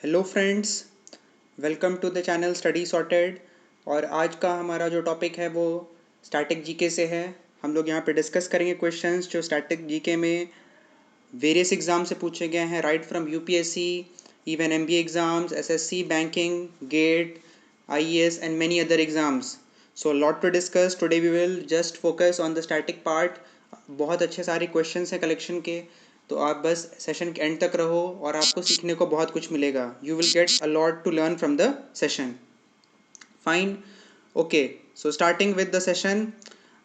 Hello friends, welcome to the channel Study Sorted. और आज का हमारा जो टॉपिक है वो स्टैटिक जीके से है। हम लोग यहाँ पे डिस्कस करेंगे क्वेश्चंस जो स्टैटिक जीके में वेरियस एग्जाम से पूछे गए हैं, right from UPSC, even MBA exams, SSC, banking, GATE, IAS and many other exams. So lot to discuss today. We will just focus on the static part. बहुत अच्छे सारे questions हैं collection के, तो आप बस सेशन के एंड तक रहो और आपको सीखने को बहुत कुछ मिलेगा। You will get a lot to learn from the session. Fine, okay. So starting with the session,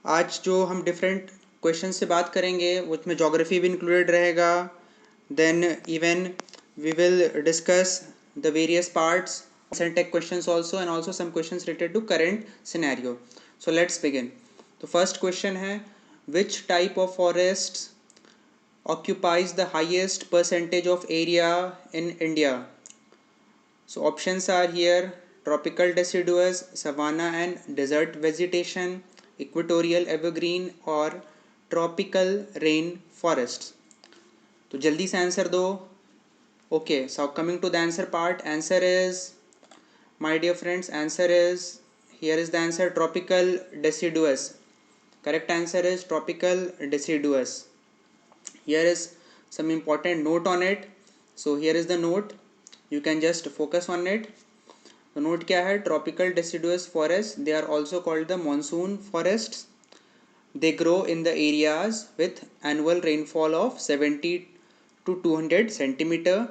आज जो हम डिफरेंट क्वेश्चन से बात करेंगे उसमें जोग्राफी भी इंक्लूडेड रहेगा। Then even we will discuss the various parts and tech questions also, and also some questions related to current scenario. So let's begin. तो first question है, which type of forests occupies the highest percentage of area in India? So options are here: tropical deciduous, savanna and desert vegetation, equatorial evergreen or tropical rain forests. तो जल्दी से answer दो। Okay, so coming to the answer part, answer is, my dear friends, answer is, here is the answer, tropical deciduous. Correct answer is tropical deciduous. Here is some important note on it. So here is the note, you can just focus on it. The note क्या है? Tropical deciduous forests, they are also called the monsoon forests. They grow in the areas with annual rainfall of 70 to 200 centimeter.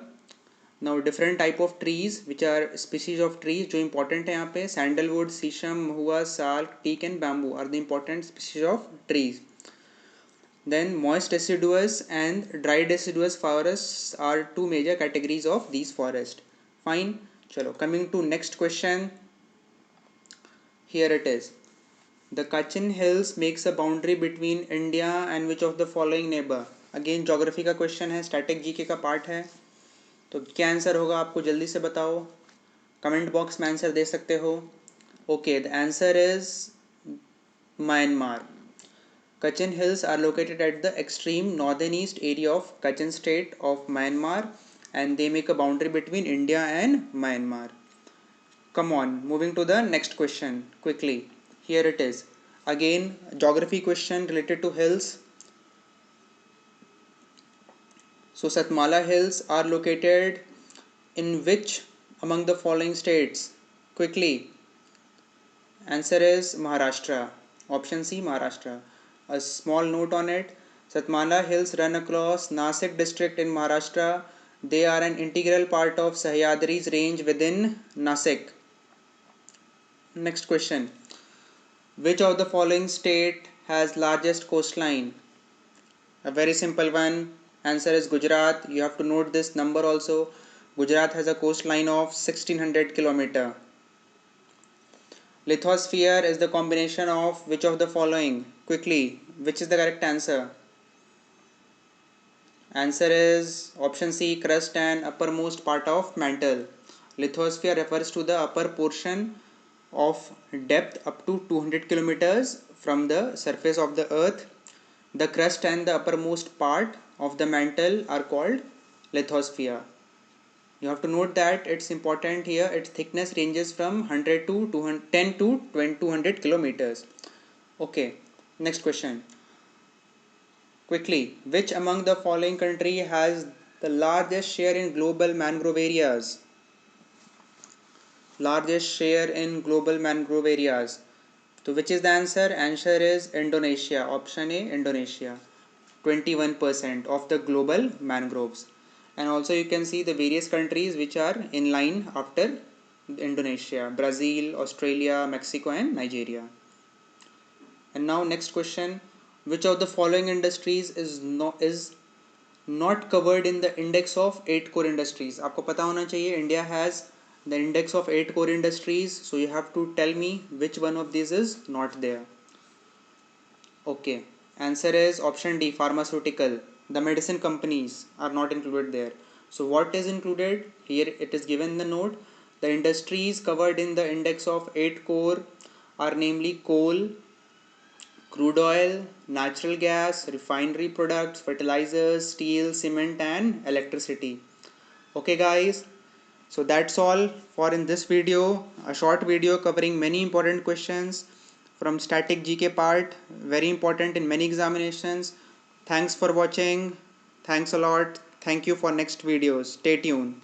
Now different type of trees, which are species of trees जो important है यहाँ पे, sandalwood, sisam, mahua, sal, teak and bamboo are the important species of trees. Then moist deciduous and dry deciduous forests are two major categories of these forests. Fine. Chalo, coming to next question. Here it is. The Kachin Hills makes a boundary between India and which of the following neighbor? Again geography का question है, static GK का part है, तो क्या answer होगा आपको जल्दी से बताओ, कमेंट बॉक्स में आंसर दे सकते हो। Okay, the answer is Myanmar. Kachin Hills are located at the extreme northern east area of Kachin state of Myanmar, and they make a boundary between India and Myanmar. Come on, moving to the next question quickly. Here it is. Again, geography question related to hills. So Satmala Hills are located in which among the following states? Quickly. Answer is Maharashtra. Option C, Maharashtra. A small note on it. Satmala Hills run across Nasik district in Maharashtra. They are an integral part of Sahyadri's range within Nasik. Next question. Which of the following state has largest coastline? A very simple one. Answer is Gujarat. You have to note this number also. Gujarat has a coastline of 1600 km. Lithosphere is the combination of which of the following? Quickly, which is the correct answer? Answer is option C, crust and uppermost part of mantle. Lithosphere refers to the upper portion of depth up to 200 kilometers from the surface of the earth. The crust and the uppermost part of the mantle are called lithosphere. You have to note that it's important here, its thickness ranges from 100 to 210 to 200 kilometers. Okay, next question. Quickly, which among the following country has the largest share in global mangrove areas? Largest share in global mangrove areas. So which is the answer? Answer is Indonesia. Option A, Indonesia. 21% of the global mangroves. And also you can see the various countries which are in line after Indonesia: Brazil, Australia, Mexico and Nigeria. And now next question. Which of the following industries is not covered in the index of 8 core industries? आपको पता होना चाहिए, India has the index of 8 core industries, so you have to tell me which one of these is not there. Okay, answer is option D, pharmaceutical. The medicine companies are not included there. So what is included here? It is given in the note. The industries covered in the index of 8 core are namely coal, crude oil, natural gas, refinery products, fertilizers, steel, cement and electricity. Okay guys, So that's all for in this video, a short video covering many important questions from static GK part, very important in many examinations. Thanks for watching. Thanks a lot. Thank you for next videos. Stay tuned.